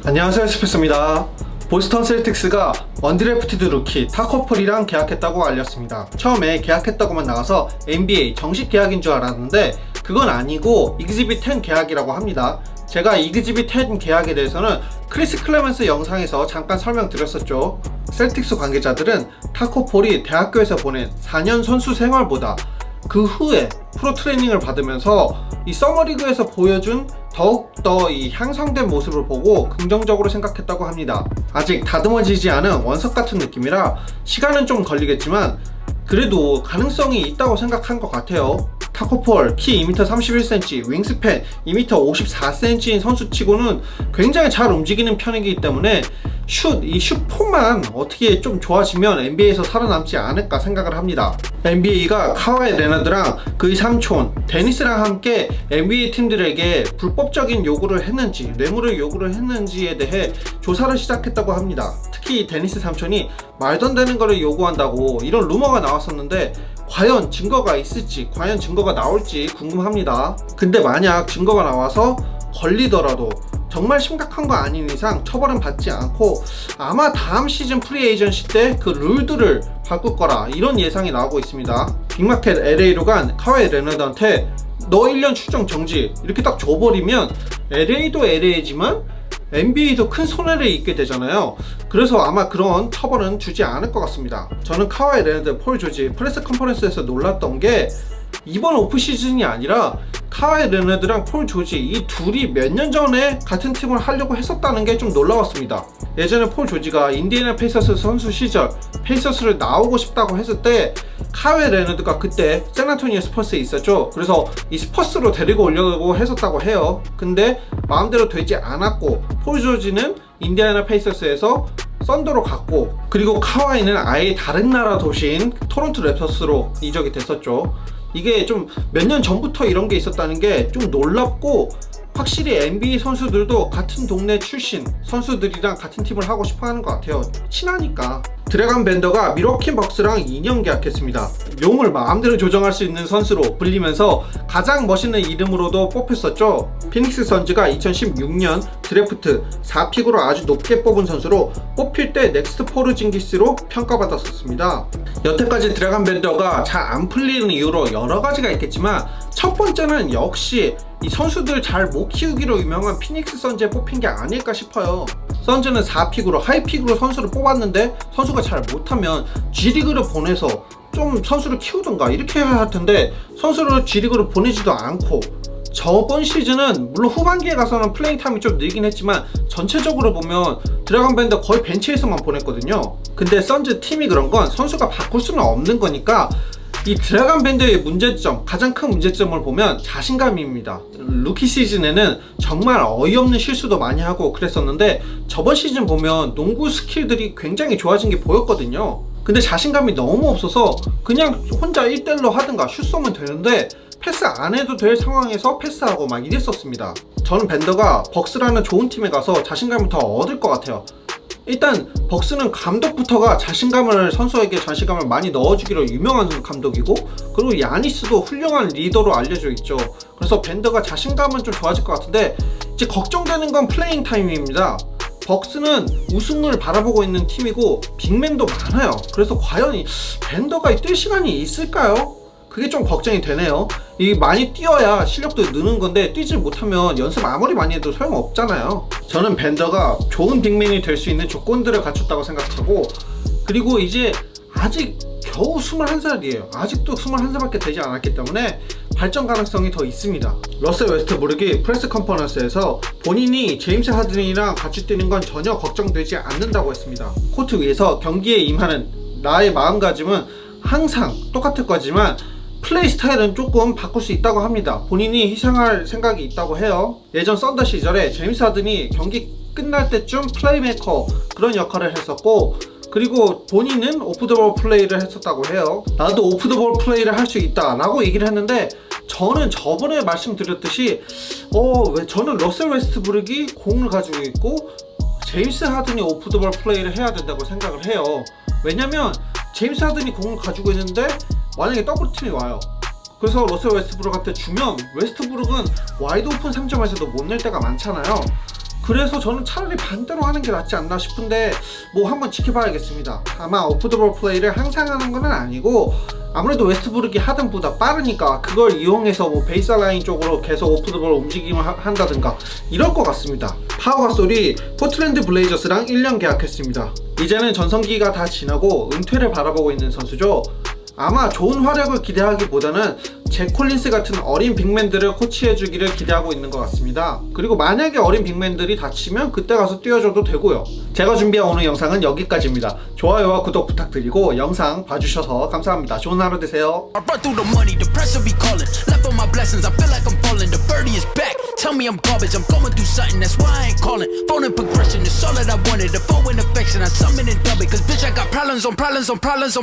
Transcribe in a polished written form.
안녕하세요, 스페스입니다. 보스턴 셀틱스가 언드래프티드 루키 타코 폴이랑 계약했다고 알렸습니다. 처음에 계약했다고만 나와서 NBA 정식 계약인 줄 알았는데 그건 아니고 이그지빗 10 계약이라고 합니다. 제가 이그지빗 10 계약에 대해서는 크리스 클레멘스 영상에서 잠깐 설명드렸었죠. 셀틱스 관계자들은 타코 폴이 대학교에서 보낸 4년 선수 생활보다 그 후에 프로 트레이닝을 받으면서 이 서머리그에서 보여준 더욱더 이 향상된 모습을 보고 긍정적으로 생각했다고 합니다. 아직 다듬어지지 않은 원석 같은 느낌이라 시간은 좀 걸리겠지만 그래도 가능성이 있다고 생각한 것 같아요. 타코폴 키 2m 31cm, 윙스팬 2m 54cm인 선수치고는 굉장히 잘 움직이는 편이기 때문에 이 슛폼만 어떻게 좀 좋아지면 NBA에서 살아남지 않을까 생각을 합니다. NBA가 카와이 레너드랑 그의 삼촌 데니스랑 함께 NBA 팀들에게 불법적인 요구를 했는지 뇌물을 요구를 했는지에 대해 조사를 시작했다고 합니다. 특히 데니스 삼촌이 말도 안 되는 거를 요구한다고 이런 루머가 나왔었는데 과연 증거가 있을지, 과연 증거가 나올지 궁금합니다. 근데 만약 증거가 나와서 걸리더라도 정말 심각한 거 아닌 이상 처벌은 받지 않고 아마 다음 시즌 프리에이전시 때 그 룰들을 바꿀 거라 이런 예상이 나오고 있습니다. 빅마켓 LA로 간 카와이 레너드한테 너 1년 출정 정지 이렇게 딱 줘버리면 LA도 LA지만 NBA도 큰 손해를 입게 되잖아요. 그래서 아마 그런 처벌은 주지 않을 것 같습니다. 저는 카와이 레너드, 폴 조지 프레스 컨퍼런스에서 놀랐던 게 이번 오프시즌이 아니라 카와이 레너드랑 폴 조지 이 둘이 몇 년 전에 같은 팀을 하려고 했었다는 게 좀 놀라웠습니다. 예전에 폴 조지가 인디애나 페이서스 선수 시절 페이서스를 나오고 싶다고 했을 때 카와이 레너드가 그때 샌안토니오 스퍼스에 있었죠. 그래서 이 스퍼스로 데리고 오려고 했었다고 해요. 근데 마음대로 되지 않았고 폴 조지는 인디애나 페이서스에서 썬더로 갔고 그리고 카와이는 아예 다른 나라 도시인 토론토 랩터스로 이적이 됐었죠. 이게 좀 몇 년 전부터 이런 게 있었다는 게 좀 놀랍고 확실히 NBA 선수들도 같은 동네 출신 선수들이랑 같은 팀을 하고 싶어 하는 것 같아요. 친하니까. 드래건 벤더가 밀워키 벅스랑 2년 계약했습니다. 용을 마음대로 조정할 수 있는 선수로 불리면서 가장 멋있는 이름으로도 뽑혔었죠. 피닉스 선즈가 2016년 드래프트 4픽으로 아주 높게 뽑은 선수로 뽑힐 때 넥스트 포르징기스로 평가받았었습니다. 여태까지 드래건 벤더가 잘 안 풀리는 이유로 여러 가지가 있겠지만 첫 번째는 역시 이 선수들 잘 못 키우기로 유명한 피닉스 선즈에 뽑힌 게 아닐까 싶어요. 선즈는 4픽으로 하이픽으로 선수를 뽑았는데 선수가 잘 못하면 G리그를 보내서 좀 선수를 키우던가 이렇게 해야 할 텐데 선수를 G리그로 보내지도 않고 저번 시즌은 물론 후반기에 가서는 플레잉 타임이 좀 늘긴 했지만 전체적으로 보면 드래건 밴더 거의 벤치에서만 보냈거든요. 근데 선즈 팀이 그런 건 선수가 바꿀 수는 없는 거니까 이 드래건 밴드의 문제점, 가장 큰 문제점을 보면 자신감입니다. 루키 시즌에는 정말 어이없는 실수도 많이 하고 그랬었는데 저번 시즌 보면 농구 스킬들이 굉장히 좋아진 게 보였거든요. 근데 자신감이 너무 없어서 그냥 혼자 1대1로 하든가 슛 쏘면 되는데 패스 안 해도 될 상황에서 패스하고 막 이랬었습니다. 저는 밴더가 벅스라는 좋은 팀에 가서 자신감을 더 얻을 것 같아요. 일단 벅스는 감독부터가 선수에게 자신감을 많이 넣어주기로 유명한 감독이고 그리고 야니스도 훌륭한 리더로 알려져 있죠. 그래서 밴더가 자신감은 좀 좋아질 것 같은데 이제 걱정되는 건 플레잉 타임입니다. 벅스는 우승을 바라보고 있는 팀이고 빅맨도 많아요. 그래서 과연 밴더가 뛸 시간이 있을까요? 그게 좀 걱정이 되네요. 많이 뛰어야 실력도 느는 건데 뛰지 못하면 연습 아무리 많이 해도 소용없잖아요. 저는 밴더가 좋은 빅맨이 될 수 있는 조건들을 갖췄다고 생각하고 그리고 이제 아직 겨우 21살이에요. 아직도 21살밖에 되지 않았기 때문에 발전 가능성이 더 있습니다. 러셀 웨스트브룩이 프레스 컨퍼런스에서 본인이 제임스 하든이랑 같이 뛰는 건 전혀 걱정되지 않는다고 했습니다. 코트 위에서 경기에 임하는 나의 마음가짐은 항상 똑같을 거지만 플레이 스타일은 조금 바꿀 수 있다고 합니다. 본인이 희생할 생각이 있다고 해요. 예전 썬더 시절에 제임스 하든이 경기 끝날 때쯤 플레이메이커 그런 역할을 했었고 그리고 본인은 오프 더 볼 플레이를 했었다고 해요. 나도 오프 더 볼 플레이를 할 수 있다 라고 얘기를 했는데 저는 저번에 말씀드렸듯이 왜 저는 러셀 웨스트브룩이 공을 가지고 있고 제임스 하든이 오프 더 볼 플레이를 해야 된다고 생각을 해요. 왜냐면 제임스 하든이 공을 가지고 있는데 만약에 더블팀이 와요. 그래서 러셀 웨스트브룩한테 주면 웨스트브룩은 와이드 오픈 3점에서도 못 낼 때가 많잖아요. 그래서 저는 차라리 반대로 하는 게 낫지 않나 싶은데 뭐 한번 지켜봐야겠습니다. 아마 오프더볼 플레이를 항상 하는 건 아니고 아무래도 웨스트브룩이 하든보다 빠르니까 그걸 이용해서 뭐 베이스라인 쪽으로 계속 오프더볼 움직임을 한다든가 이럴 것 같습니다. 파워 가솔이 포틀랜드 블레이저스랑 1년 계약했습니다. 이제는 전성기가 다 지나고 은퇴를 바라보고 있는 선수죠. 아마 좋은 활약을 기대하기보다는 잭 콜린스 같은 어린 빅맨들을 코치해주기를 기대하고 있는 것 같습니다. 그리고 만약에 어린 빅맨들이 다치면 그때 가서 뛰어줘도 되고요. 제가 준비한 오늘 영상은 여기까지입니다. 좋아요와 구독 부탁드리고 영상 봐주셔서 감사합니다. 좋은 하루 되세요. Tell me I'm garbage, I'm going through something, that's why I ain't calling. Phone and progression is all that I wanted. A phone and affection, I summon and dub it. Cause bitch, I got problems on problems on problems on